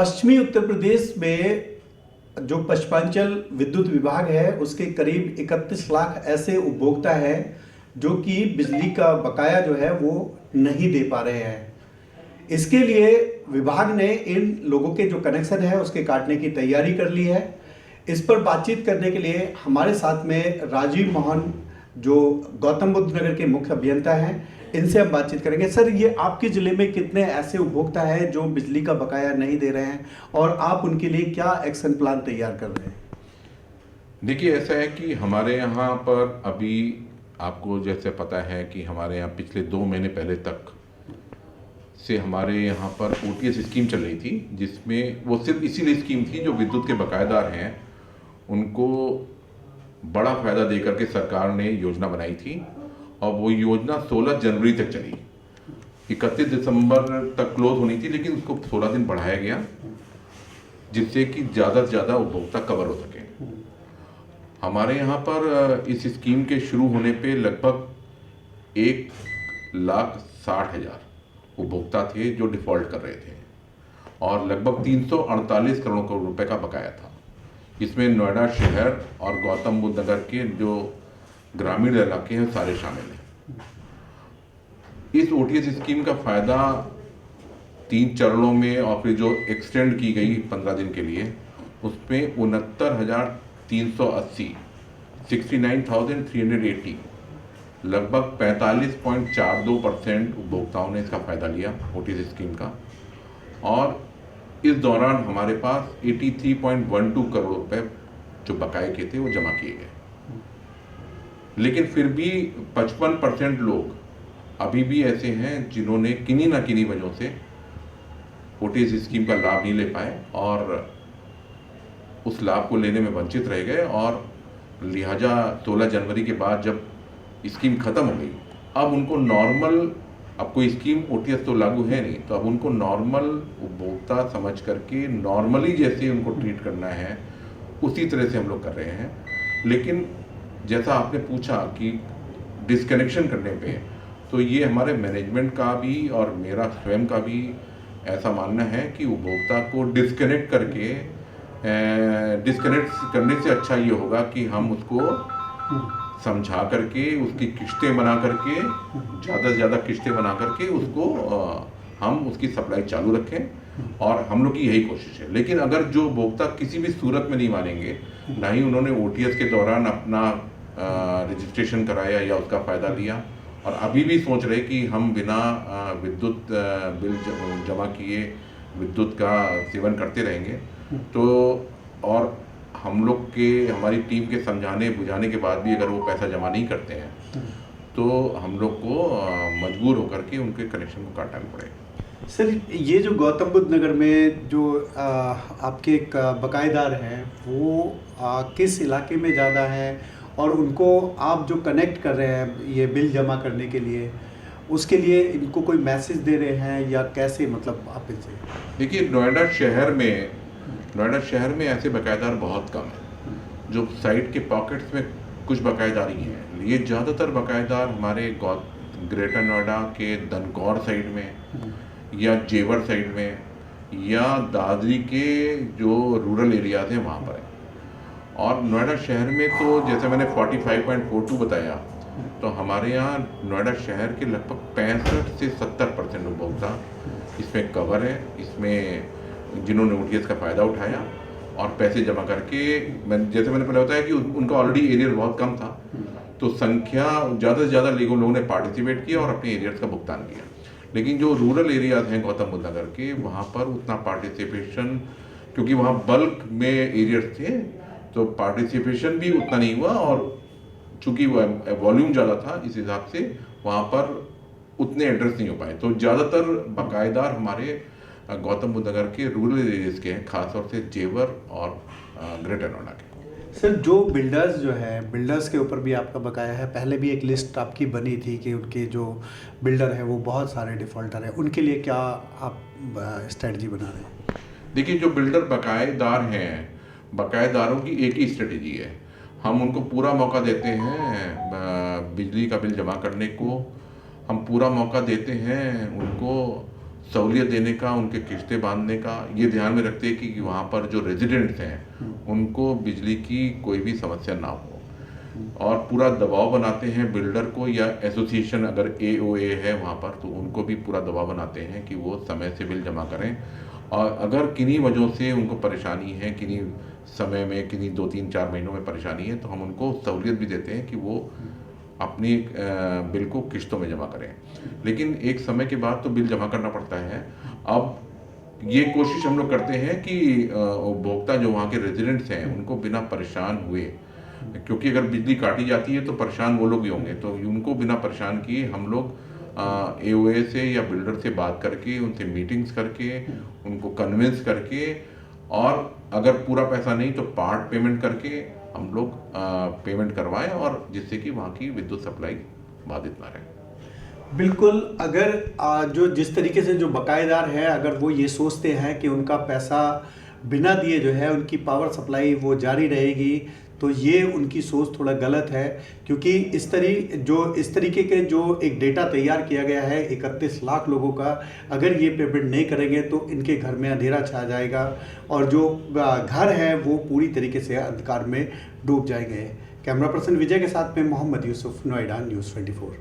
पश्चिमी उत्तर प्रदेश में जो पश्चिमांचल विद्युत विभाग है उसके करीब 31 लाख ऐसे उपभोक्ता हैं जो कि बिजली का बकाया जो है वो नहीं दे पा रहे हैं। इसके लिए विभाग ने इन लोगों के जो कनेक्शन है उसके काटने की तैयारी कर ली है। इस पर बातचीत करने के लिए हमारे साथ में राजीव मोहन जो गौतम बुद्ध नगर के मुख्य अभियंता हैं, इनसे हम बातचीत करेंगे। सर, ये आपके ज़िले में कितने ऐसे उपभोक्ता हैं जो बिजली का बकाया नहीं दे रहे हैं और आप उनके लिए क्या एक्शन प्लान तैयार कर रहे हैं? देखिए, ऐसा है कि हमारे यहाँ पर अभी आपको जैसे पता है कि हमारे यहाँ पिछले 2 महीने पहले तक से हमारे यहाँ पर OTS स्कीम चल रही थी, जिसमें वो सिर्फ इसीलिए स्कीम थी जो विद्युत के बकायेदार हैं उनको बड़ा फ़ायदा दे करके सरकार ने योजना बनाई थी। और वो योजना 16 जनवरी तक चली। 31 दिसंबर तक क्लोज होनी थी, लेकिन उसको 16 दिन बढ़ाया गया जिससे कि ज़्यादा से ज़्यादा उपभोक्ता कवर हो सके। हमारे यहाँ पर इस स्कीम के शुरू होने पे लगभग 1,60,000 उपभोक्ता थे जो डिफ़ॉल्ट कर रहे थे और लगभग 348 करोड़ रुपए का बकाया था। इसमें नोएडा शहर और गौतम बुद्ध नगर के जो ग्रामीण इलाके हैं सारे शामिल हैं। इस OTS स्कीम का फ़ायदा 3 चरणों में और फिर जो एक्सटेंड की गई 15 दिन के लिए, उसमें 69,380 69,380 लगभग 45.42% उपभोक्ताओं ने इसका फ़ायदा लिया OTS स्कीम का। और इस दौरान हमारे पास 83.12 करोड़ रुपए जो बकाये के थे वो जमा किए गए। लेकिन फिर भी 55% लोग अभी भी ऐसे हैं जिन्होंने किन्हीं ना किन्हीं वजहों से OTS स्कीम का लाभ नहीं ले पाए और उस लाभ को लेने में वंचित रह गए। और लिहाजा 16 जनवरी के बाद जब स्कीम ख़त्म हो गई, अब उनको नॉर्मल, अब कोई स्कीम OTS तो लागू है नहीं, तो अब उनको नॉर्मल उपभोक्ता समझ करके नॉर्मली जैसे उनको ट्रीट करना है उसी तरह से हम लोग कर रहे हैं। लेकिन जैसा आपने पूछा कि डिस्कनेक्शन करने पे, तो ये हमारे मैनेजमेंट का भी और मेरा स्वयं का भी ऐसा मानना है कि उपभोक्ता को डिस्कनेक्ट करने से अच्छा ये होगा कि हम उसको समझा करके उसकी किस्तें बना करके, ज़्यादा से ज़्यादा किस्तें बना करके उसको हम उसकी सप्लाई चालू रखें और हम लोग की यही कोशिश है। लेकिन अगर जो उपभोक्ता किसी भी सूरत में नहीं मानेंगे, ना ही उन्होंने OTS के दौरान अपना रजिस्ट्रेशन कराया या उसका फ़ायदा लिया और अभी भी सोच रहे कि हम बिना विद्युत बिल जमा किए विद्युत का सेवन करते रहेंगे, तो और हम लोग के हमारी टीम के समझाने बुझाने के बाद भी अगर वो पैसा जमा नहीं करते हैं तो हम लोग को मजबूर होकर के उनके कनेक्शन को काटना पड़ेगा। सर, ये जो गौतम बुद्ध नगर में जो आपके बकायेदार हैं वो किस इलाके में ज़्यादा है और उनको आप जो कनेक्ट कर रहे हैं ये बिल जमा करने के लिए, उसके लिए इनको कोई मैसेज दे रहे हैं या कैसे, मतलब आप इनसे? देखिए, नोएडा शहर में ऐसे बकायेदार बहुत कम हैं। जो साइड के पॉकेट्स में कुछ बकायेदारी हैं, ये ज़्यादातर बकायेदार हमारे ग्रेटर नोएडा के दनकौर साइड में या जेवर साइड में या दादरी के जो रूरल एरियाज हैं वहाँ पर है। और नोएडा शहर में तो जैसे मैंने 45.42 बताया, तो हमारे यहाँ नोएडा शहर के लगभग 65 से 70% उपभोक्ता इसमें कवर है। इसमें जिन्होंने OTS का फ़ायदा उठाया और पैसे जमा करके, जैसे मैंने पहले बताया कि उनका ऑलरेडी एरियर बहुत कम था, तो संख्या ज़्यादा से ज़्यादा लोगों ने पार्टिसिपेट किया और अपने एरियर्स का भुगतान किया। लेकिन जो रूरल एरियाज हैं गौतम बुद्ध नगर के, वहाँ पर उतना पार्टिसिपेशन, क्योंकि वहाँ बल्क में एरियर्स थे, तो पार्टिसिपेशन भी उतना नहीं हुआ और चूँकि वॉल्यूम ज़्यादा था इस हिसाब से वहाँ पर उतने एड्रेस नहीं हो पाए। तो ज़्यादातर बकायेदार हमारे गौतम बुद्ध नगर के रूरल एरियाज के हैं, खासतौर से जेवर और ग्रेटर नोएडा के। सर, जो बिल्डर्स जो है, बिल्डर्स के ऊपर भी आपका बकाया है। पहले भी एक लिस्ट आपकी बनी थी कि उनके जो बिल्डर हैं वो बहुत सारे डिफ़ॉल्टर हैं, उनके लिए क्या आप स्ट्रेटजी बना रहे हैं? देखिए, जो बिल्डर बकायेदार हैं, बकायेदारों की एक ही स्ट्रेटजी है। हम उनको पूरा मौका देते हैं बिजली का बिल जमा करने को, हम पूरा मौका देते हैं उनको सहूलियत देने का, उनके किस्तें बांधने का, ये ध्यान में रखते हैं कि वहाँ पर जो रेजिडेंट्स हैं उनको बिजली की कोई भी समस्या ना हो। और पूरा दबाव बनाते हैं बिल्डर को या एसोसिएशन अगर AOA है वहाँ पर, तो उनको भी पूरा दबाव बनाते हैं कि वो समय से बिल जमा करें। और अगर किन्हीं वजहों से उनको परेशानी है, किन्हीं समय में, किन्हीं 2-3-4 महीनों में परेशानी है, तो हम उनको सहूलियत भी देते हैं कि वो अपनी बिल को किस्तों में जमा करें। लेकिन एक समय के बाद तो बिल जमा करना पड़ता है। अब ये कोशिश हम लोग करते हैं कि उपभोक्ता जो वहाँ के रेजिडेंट्स हैं उनको बिना परेशान हुए, क्योंकि अगर बिजली काटी जाती है तो परेशान वो लोग भी होंगे, तो उनको बिना परेशान किए हम लोग AOA से या बिल्डर से बात करके, उनसे मीटिंग्स करके, उनको कन्विंस करके, और अगर पूरा पैसा नहीं तो पार्ट पेमेंट करके हम लोग पेमेंट करवाएं, और जिससे कि वहाँ की विद्युत सप्लाई बाधित ना रहे। बिल्कुल, अगर जो जिस तरीके से जो बकायेदार है, अगर वो ये सोचते हैं कि उनका पैसा बिना दिए जो है उनकी पावर सप्लाई वो जारी रहेगी, तो ये उनकी सोच थोड़ा गलत है। क्योंकि इस तरीके के जो एक डेटा तैयार किया गया है 31 लाख लोगों का, अगर ये पेमेंट नहीं करेंगे तो इनके घर में अंधेरा छा जाएगा और जो घर है वो पूरी तरीके से अंधकार में डूब जाएंगे। कैमरा पर्सन विजय के साथ में मोहम्मद यूसुफ, नोएडा, न्यूज़ 24।